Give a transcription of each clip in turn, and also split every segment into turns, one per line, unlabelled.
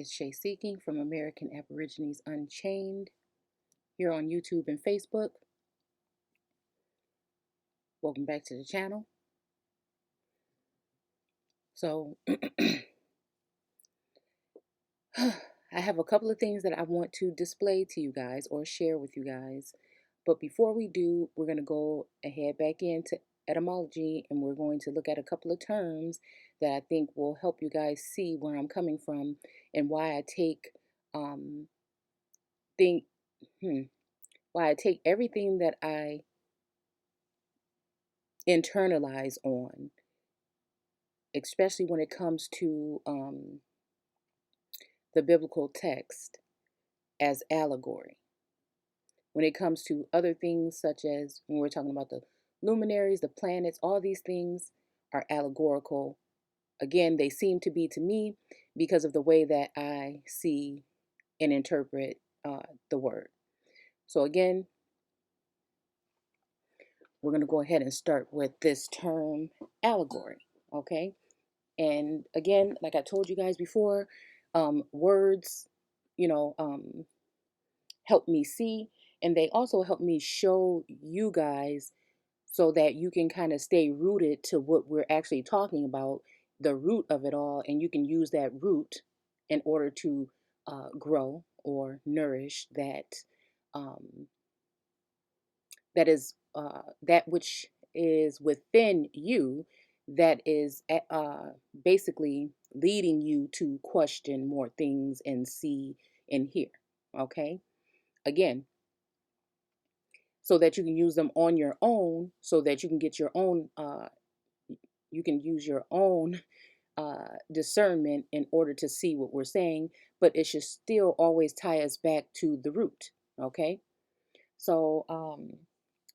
It's Shay Seeking from American Aborigines Unchained here on YouTube and Facebook. Welcome back to the channel. So, I have a couple of things that I want to display to you guys or share with you guys. But before we do, we're going to go ahead back into etymology and we're going to look at a couple of terms that I think will help you guys see where I'm coming from and why I take think why I take everything that I internalize on, especially when it comes to the biblical text, as allegory. When it comes to other things, such as when we're talking about the luminaries, the planets, all these things are allegorical. Again, they seem to be to me because of the way that I see and interpret the word. So again, we're going to go ahead and start with this term allegory, okay? And again, like I told you guys before, words, help me see, and they also help me show you guys so that you can kind of stay rooted to what we're actually talking about, the root of it all, and you can use that root in order to grow or nourish um, that which is within you, that is basically leading you to question more things and see and hear. Okay, again, so that you can use them on your own, so that you can get your own you can use your own discernment in order to see what we're saying, but it should still always tie us back to the root. Okay, so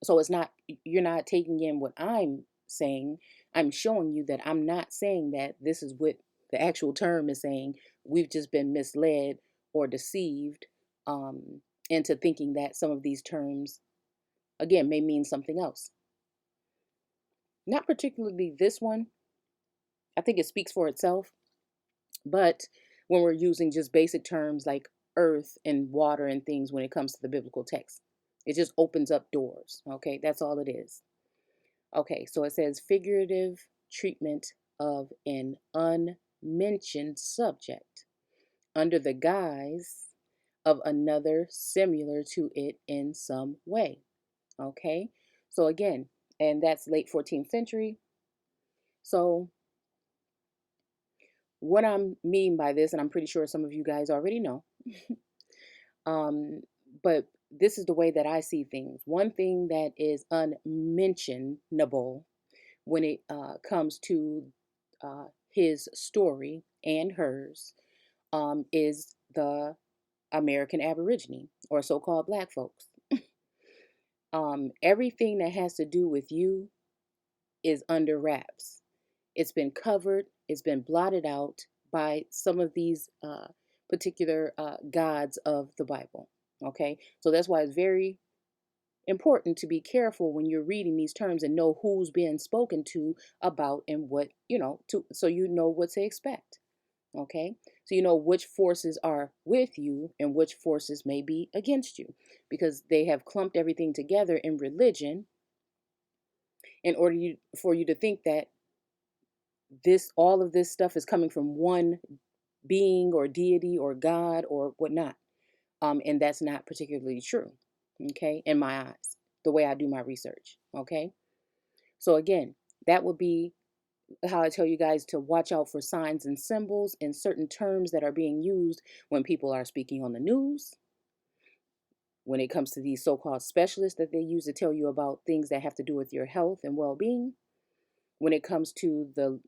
so it's not, you're not taking in what I'm saying. I'm showing you that I'm not saying that this is what the actual term is saying. We've just been misled or deceived into thinking that some of these terms, again, may mean something else. Not particularly this one. I think it speaks for itself. But when we're using just basic terms like earth and water and things when it comes to the biblical text, it just opens up doors. Okay, that's all it is. Okay, so it says figurative treatment of an unmentioned subject under the guise of another similar to it in some way. Okay, so again, and that's late 14th century. So what I mean by this, and I'm pretty sure some of you guys already know, but this is the way that I see things. One thing that is unmentionable when it comes to his story and hers is the American Aborigine, or so-called Black folks. Everything that has to do with you is under wraps. It's been covered, it's been blotted out by some of these particular gods of the Bible. Okay, so that's why it's very important to be careful when you're reading these terms and know who's being spoken to about and what, so you know what to expect. Okay, so you know which forces are with you and which forces may be against you, because they have clumped everything together in religion in order for you to think that all of this stuff is coming from one being or deity or God or whatnot. And that's not particularly true, okay, in my eyes, the way I do my research. Okay, so again, that would be how I tell you guys to watch out for signs and symbols and certain terms that are being used when people are speaking on the news, when it comes to these so-called specialists that they use to tell you about things that have to do with your health and well-being, when it comes to the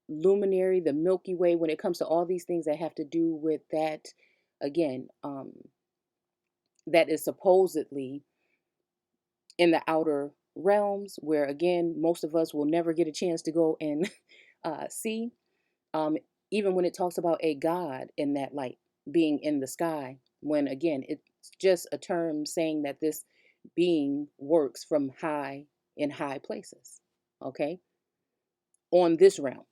luminary, the Milky Way, when it comes to all these things that have to do with that, again, that is supposedly in the outer realms, where again, most of us will never get a chance to go and see. Um, Even when it talks about a God in that light being in the sky, when again, it's just a term saying that this being works from high in high places, okay, on this realm.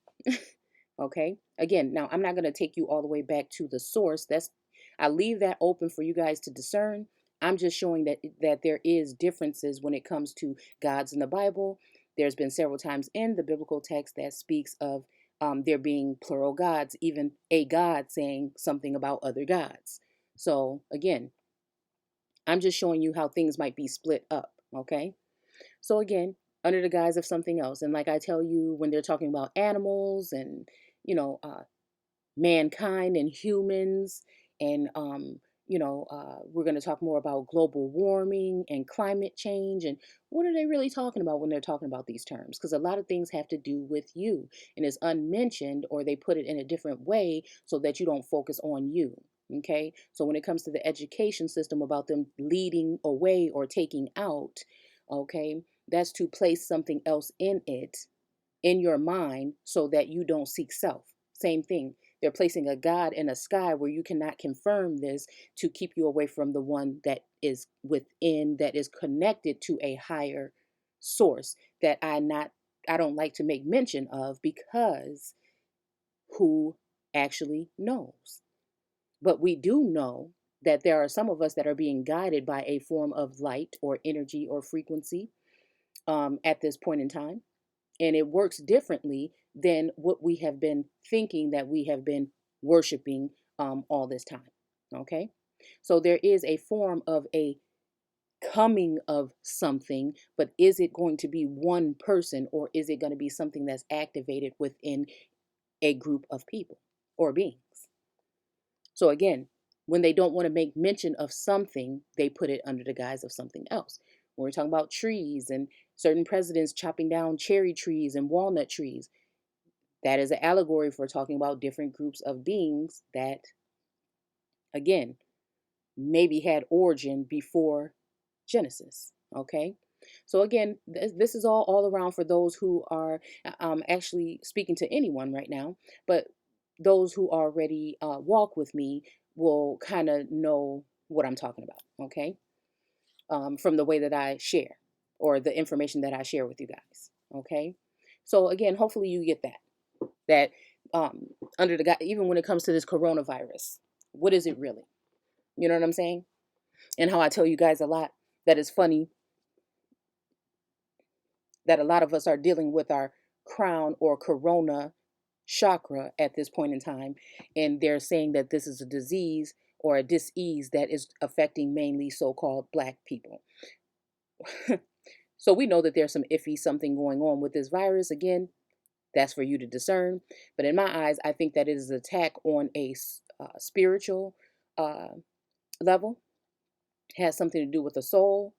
Okay. Again, now I'm not going to take you all the way back to the source. I leave that open for you guys to discern. I'm just showing that there is differences when it comes to gods in the Bible. There's been several times in the biblical text that speaks of there being plural gods, even a god saying something about other gods. So again, I'm just showing you how things might be split up. Okay. So again, under the guise of something else. And like I tell you, when they're talking about animals and, you know, mankind and humans, and, we're going to talk more about global warming and climate change. And what are they really talking about when they're talking about these terms? Because a lot of things have to do with you and is unmentioned, or they put it in a different way so that you don't focus on you. Okay. So when it comes to the education system about them leading away or taking out, okay, that's to place something else in it, in your mind, so that you don't seek self. Same thing. They're placing a God in a sky where you cannot confirm this, to keep you away from the one that is within, that is connected to a higher source that I don't like to make mention of, because who actually knows? But we do know that there are some of us that are being guided by a form of light or energy or frequency at this point in time. And it works differently than what we have been thinking that we have been worshiping all this time. Okay. So there is a form of a coming of something, but is it going to be one person, or is it going to be something that's activated within a group of people or beings? So again, when they don't want to make mention of something, they put it under the guise of something else. When we're talking about trees and certain presidents chopping down cherry trees and walnut trees, that is an allegory for talking about different groups of beings that, again, maybe had origin before Genesis. Okay. So again, this is all around for those who are actually speaking to anyone right now, but those who already walk with me will kind of know what I'm talking about. Okay. From the way that I share, or the information that I share with you guys. Okay. So again, hopefully you get that um, under the guy, even when it comes to this coronavirus, what is it really? You know what I'm saying? And how I tell you guys a lot that it's funny that a lot of us are dealing with our crown or corona chakra at this point in time. And they're saying that this is a disease or a disease that is affecting mainly so called Black people. So we know that there's some iffy something going on with this virus. Again, that's for you to discern. But in my eyes, I think that it is an attack on a spiritual uh, level. It has something to do with the soul.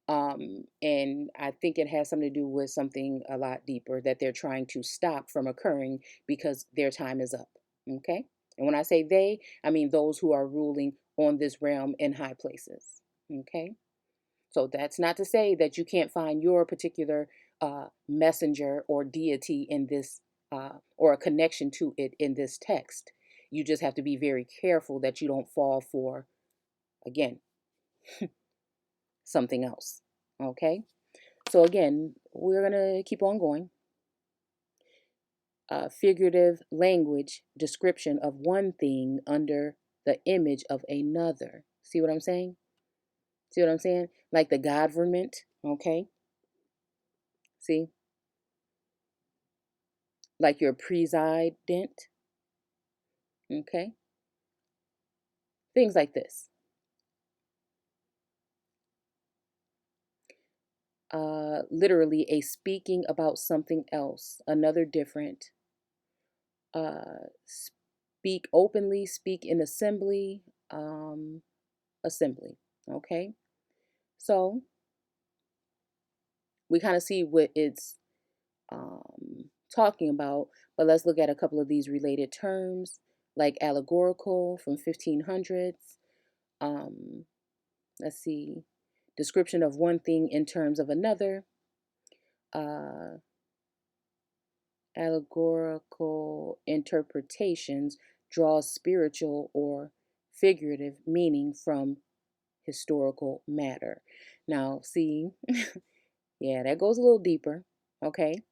And I think it has something to do with something a lot deeper that they're trying to stop from occurring because their time is up. Okay. And when I say they, I mean those who are ruling on this realm in high places. Okay. So that's not to say that you can't find your particular messenger or deity in this, or a connection to it in this text. You just have to be very careful that you don't fall for, again, something else. Okay? So, again, we're going to keep on going. Figurative language description of one thing under the image of another. See what I'm saying? See what I'm saying? Like the government. Okay? See? Like your president. Okay? Things like this. Literally a speaking about something else, another different. Speak openly, speak in assembly, assembly. Okay? So we kind of see what it's talking about, but let's look at a couple of these related terms, like allegorical from 1500s. Um, let's see, description of one thing in terms of another. Uh, allegorical interpretations draw spiritual or figurative meaning from historical matter. Now, see, yeah, that goes a little deeper. Okay.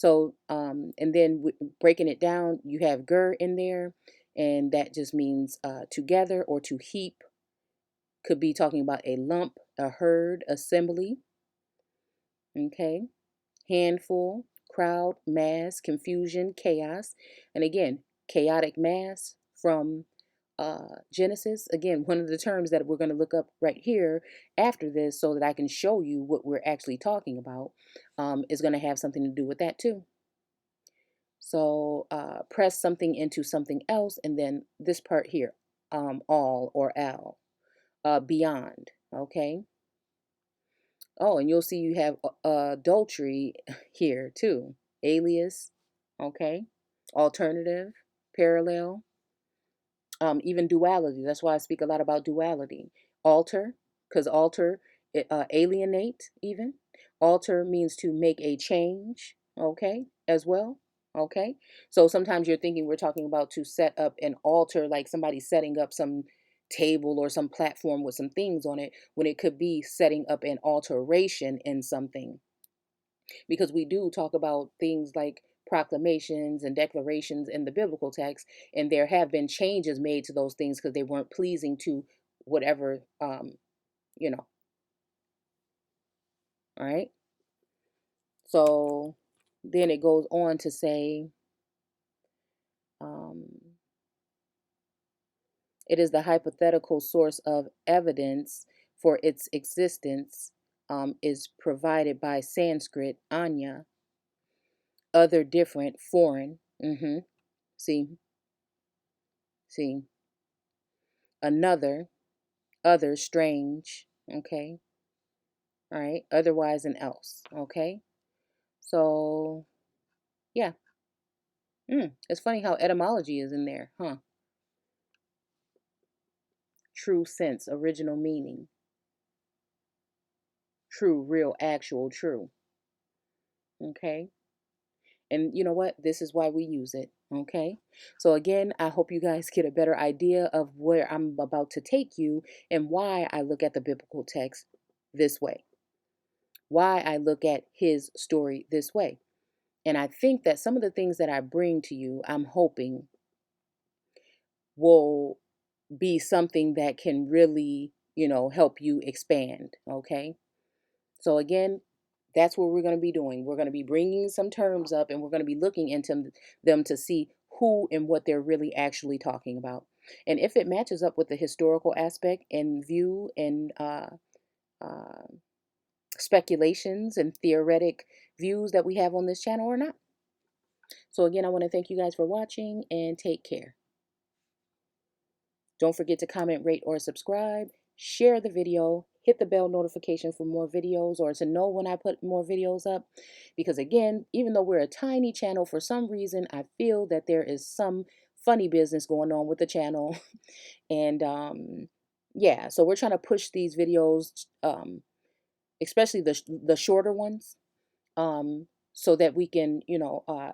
So, and then breaking it down, you have ger in there, and that just means together or to heap. Could be talking about a lump, a herd, assembly. Okay. Handful, crowd, mass, confusion, chaos. And again, chaotic mass from Genesis. Again, one of the terms that we're going to look up right here after this so that I can show you what we're actually talking about is going to have something to do with that too. So press something into something else, and then this part here, all or al, beyond, okay? Oh, and you'll see you have adultery here too. Alias, okay? Alternative, parallel, even duality. That's why I speak a lot about duality. Alter, because alter, alienate even. Alter means to make a change, okay, as well. Okay. So sometimes you're thinking we're talking about to set up an altar, like somebody setting up some table or some platform with some things on it, when it could be setting up an alteration in something, because we do talk about things like proclamations and declarations in the biblical text, and there have been changes made to those things because they weren't pleasing to whatever, you know. All right. So then it goes on to say, um, it is the hypothetical source of evidence for its existence, is provided by Sanskrit, Anya, other, different, foreign. See, see, another, other, strange. Okay. All right. Otherwise and else. Okay. So, yeah. It's funny how etymology is in there, huh? True sense, original meaning. True, real, actual, true. Okay. And you know what? This is why we use it. Okay. So, again, I hope you guys get a better idea of where I'm about to take you and why I look at the biblical text this way, why I look at his story this way. And I think that some of the things that I bring to you, I'm hoping will be something that can really, help you expand. Okay. So, again, that's what we're going to be doing. We're going to be bringing some terms up, and we're going to be looking into them to see who and what they're really actually talking about. And if it matches up with the historical aspect and view and uh, speculations and theoretic views that we have on this channel or not. So, again, I want to thank you guys for watching and take care. Don't forget to comment, rate, or subscribe. Share the video. Hit the bell notification for more videos or to know when I put more videos up. Because again, even though we're a tiny channel, for some reason, I feel that there is some funny business going on with the channel. And yeah, so we're trying to push these videos, especially the shorter ones, so that we can,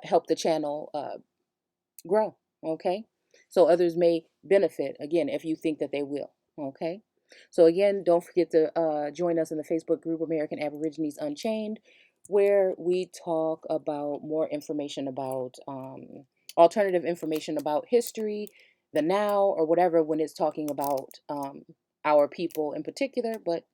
help the channel grow. Okay. So others may benefit, again, if you think that they will. Okay. So again, don't forget to join us in the Facebook group American Aborigines Unchained, where we talk about more information about alternative information about history, the now, or whatever, when it's talking about our people in particular. But,